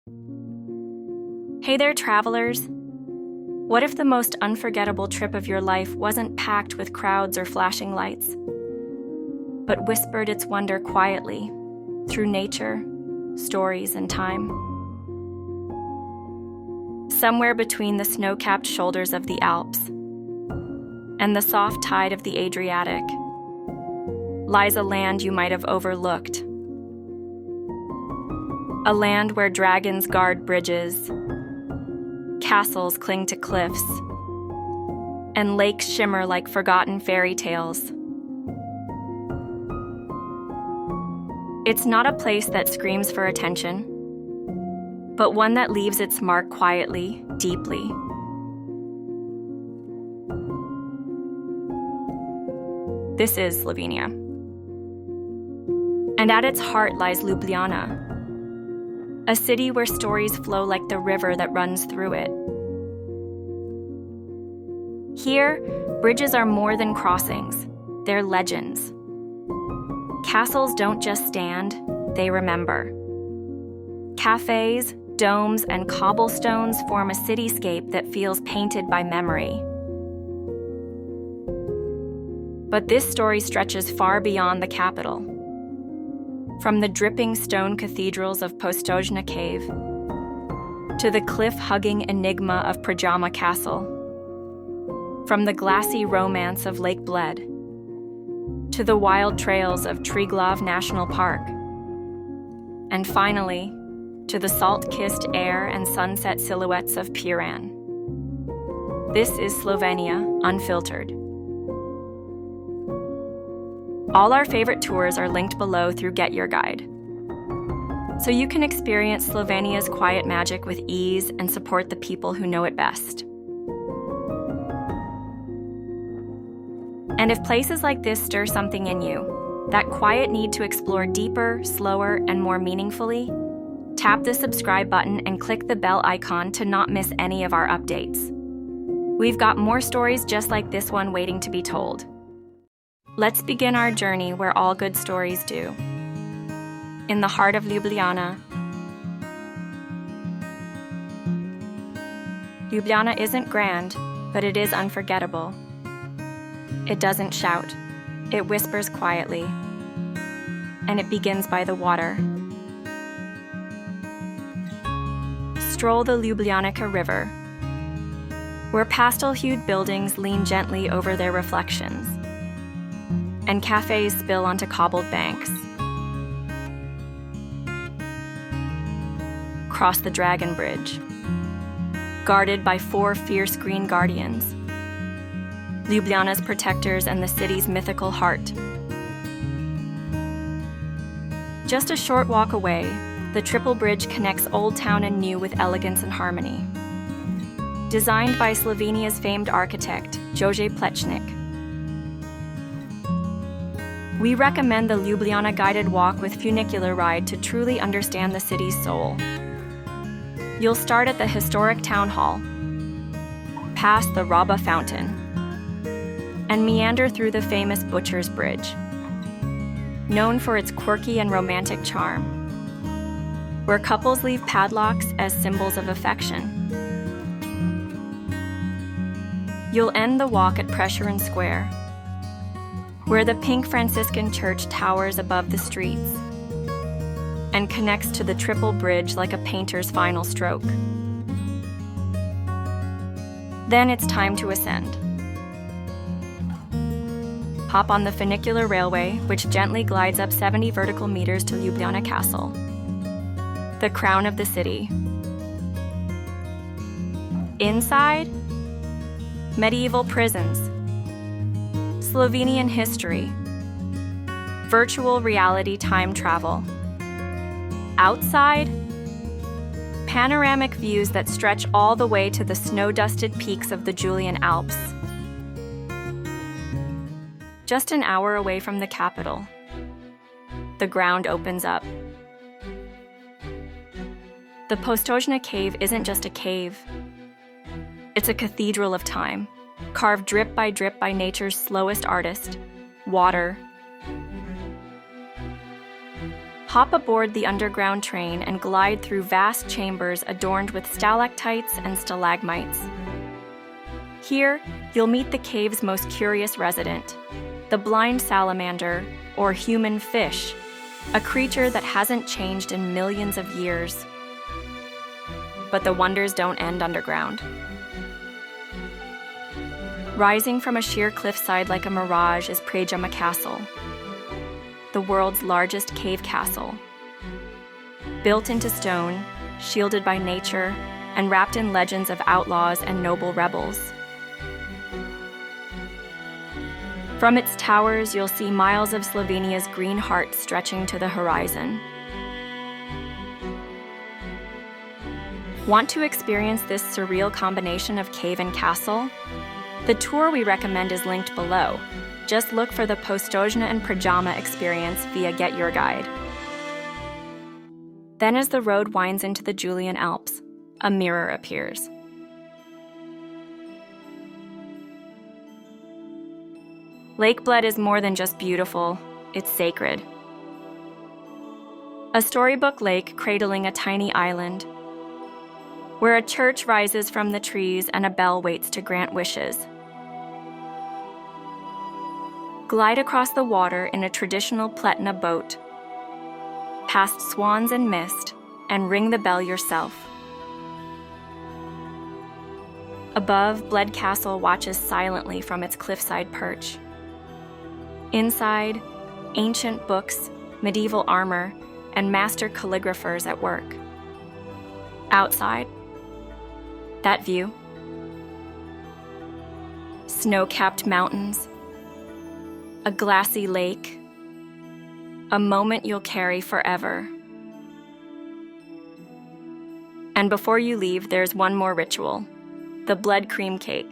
Hey there, travelers! What if the most unforgettable trip of your life wasn't packed with crowds or flashing lights, but whispered its wonder quietly through nature, stories, and time? Somewhere between the snow-capped shoulders of the Alps and the soft tide of the Adriatic lies a land you might have overlooked. A land where dragons guard bridges, castles cling to cliffs, and lakes shimmer like forgotten fairy tales. It's not a place that screams for attention, but one that leaves its mark quietly, deeply. This is Slovenia. And at its heart lies Ljubljana, a city where stories flow like the river that runs through it. Here, bridges are more than crossings, they're legends. Castles don't just stand, they remember. Cafes, domes, and cobblestones form a cityscape that feels painted by memory. But this story stretches far beyond the capital. From the dripping stone cathedrals of Postojna Cave to the cliff-hugging enigma of Predjama Castle, from the glassy romance of Lake Bled to the wild trails of Triglav National Park, and finally, to the salt-kissed air and sunset silhouettes of Piran. This is Slovenia, unfiltered. All our favorite tours are linked below through GetYourGuide, so you can experience Slovenia's quiet magic with ease and support the people who know it best. And if places like this stir something in you, that quiet need to explore deeper, slower, and more meaningfully, tap the subscribe button and click the bell icon to not miss any of our updates. We've got more stories just like this one waiting to be told. Let's begin our journey where all good stories do. In the heart of Ljubljana. Ljubljana isn't grand, but it is unforgettable. It doesn't shout, it whispers quietly, and it begins by the water. Stroll the Ljubljanica River, where pastel-hued buildings lean gently over their reflections, and cafes spill onto cobbled banks. Cross the Dragon Bridge, guarded by 4 fierce green guardians, Ljubljana's protectors and the city's mythical heart. Just a short walk away, the Triple Bridge connects Old Town and New with elegance and harmony. Designed by Slovenia's famed architect, Jože Plečnik. We recommend the Ljubljana guided walk with funicular ride to truly understand the city's soul. You'll start at the historic town hall, past the Raba Fountain, and meander through the famous Butcher's Bridge, known for its quirky and romantic charm, where couples leave padlocks as symbols of affection. You'll end the walk at Piran Square, where the pink Franciscan church towers above the streets and connects to the Triple Bridge like a painter's final stroke. Then it's time to ascend. Hop on the funicular railway, which gently glides up 70 vertical meters to Ljubljana Castle, the crown of the city. Inside, medieval prisons, Slovenian history, virtual reality time travel. Outside, panoramic views that stretch all the way to the snow-dusted peaks of the Julian Alps. Just an hour away from the capital, the ground opens up. The Postojna Cave isn't just a cave. It's a cathedral of time, carved drip by nature's slowest artist, water. Hop aboard the underground train and glide through vast chambers adorned with stalactites and stalagmites. Here, you'll meet the cave's most curious resident, the blind salamander, or human fish, a creature that hasn't changed in millions of years. But the wonders don't end underground. Rising from a sheer cliffside like a mirage is Predjama Castle, the world's largest cave castle. Built into stone, shielded by nature, and wrapped in legends of outlaws and noble rebels. From its towers, you'll see miles of Slovenia's green heart stretching to the horizon. Want to experience this surreal combination of cave and castle? The tour we recommend is linked below. Just look for the Postojna and Predjama experience via GetYourGuide. Then as the road winds into the Julian Alps, a mirror appears. Lake Bled is more than just beautiful, it's sacred. A storybook lake cradling a tiny island, where a church rises from the trees and a bell waits to grant wishes. Glide across the water in a traditional Pletna boat, past swans and mist, and ring the bell yourself. Above, Bled Castle watches silently from its cliffside perch. Inside, ancient books, medieval armor, and master calligraphers at work. Outside, that view. Snow-capped mountains, a glassy lake, a moment you'll carry forever. And before you leave, there's one more ritual, the Bled cream cake,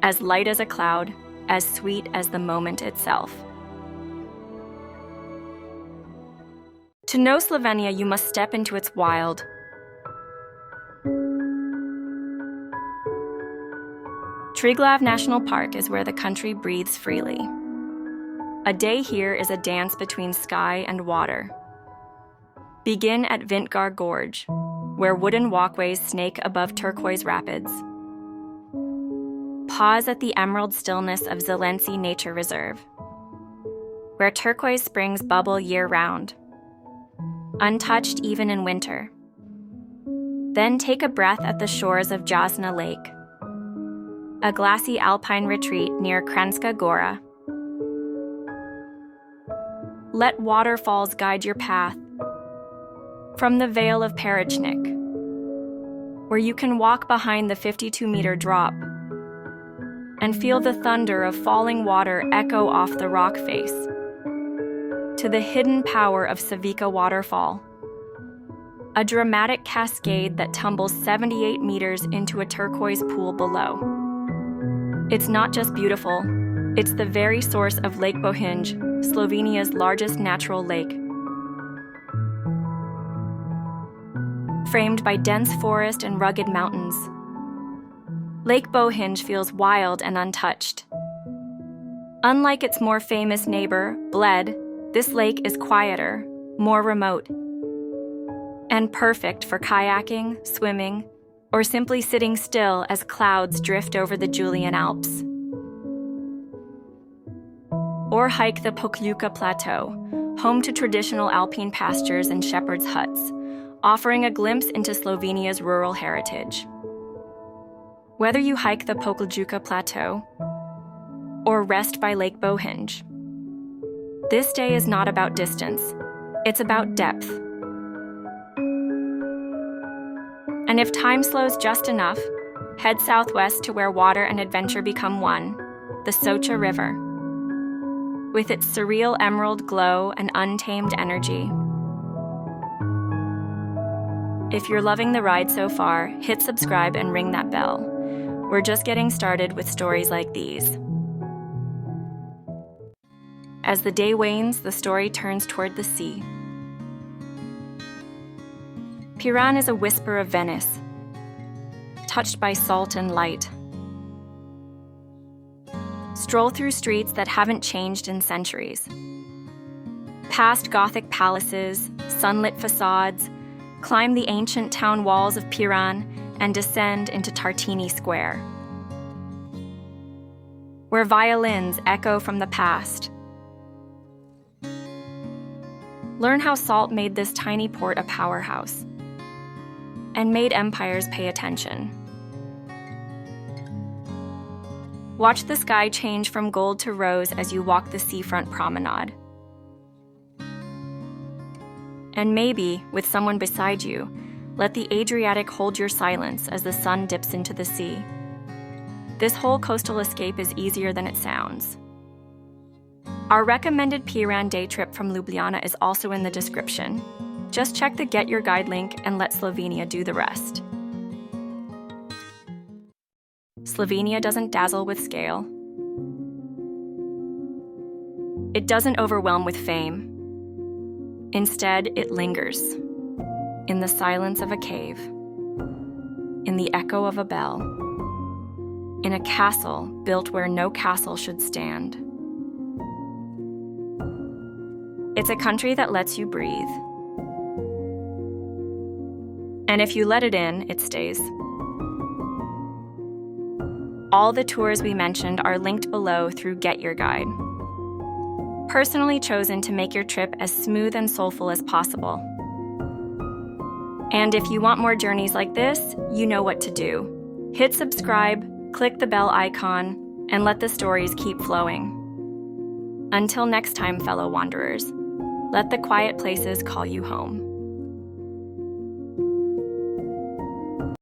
as light as a cloud, as sweet as the moment itself. To know Slovenia, you must step into its wild. Triglav National Park is where the country breathes freely. A day here is a dance between sky and water. Begin at Vintgar Gorge, where wooden walkways snake above turquoise rapids. Pause at the emerald stillness of Zelenci Nature Reserve, where turquoise springs bubble year-round, untouched even in winter. Then take a breath at the shores of Jasna Lake, a glassy alpine retreat near Kranjska Gora. Let waterfalls guide your path. From the Vale of Perechnik, where you can walk behind the 52-meter drop and feel the thunder of falling water echo off the rock face, to the hidden power of Savica Waterfall, a dramatic cascade that tumbles 78 meters into a turquoise pool below. It's not just beautiful, it's the very source of Lake Bohinj, Slovenia's largest natural lake. Framed by dense forest and rugged mountains, Lake Bohinj feels wild and untouched. Unlike its more famous neighbor, Bled, this lake is quieter, more remote, and perfect for kayaking, swimming, or simply sitting still as clouds drift over the Julian Alps. Or hike the Postojna Plateau, home to traditional alpine pastures and shepherds' huts, offering a glimpse into Slovenia's rural heritage. Whether you hike the Postojna Plateau or rest by Lake Bohinj, this day is not about distance, it's about depth. And if time slows just enough, head southwest to where water and adventure become one, the Socha River, with its surreal emerald glow and untamed energy. If you're loving the ride so far, hit subscribe and ring that bell. We're just getting started with stories like these. As the day wanes, the story turns toward the sea. Piran is a whisper of Venice, touched by salt and light. Stroll through streets that haven't changed in centuries. Past Gothic palaces, sunlit facades, climb the ancient town walls of Piran, and descend into Tartini Square, where violins echo from the past. Learn how salt made this tiny port a powerhouse and made empires pay attention. Watch the sky change from gold to rose as you walk the seafront promenade. And maybe, with someone beside you, let the Adriatic hold your silence as the sun dips into the sea. This whole coastal escape is easier than it sounds. Our recommended Piran day trip from Ljubljana is also in the description. Just check the Get Your Guide link and let Slovenia do the rest. Slovenia doesn't dazzle with scale. It doesn't overwhelm with fame. Instead, it lingers in the silence of a cave, in the echo of a bell, in a castle built where no castle should stand. It's a country that lets you breathe. And if you let it in, it stays. All the tours we mentioned are linked below through Get Your Guide, personally chosen to make your trip as smooth and soulful as possible. And if you want more journeys like this, you know what to do. Hit subscribe, click the bell icon, and let the stories keep flowing. Until next time, fellow wanderers, let the quiet places call you home.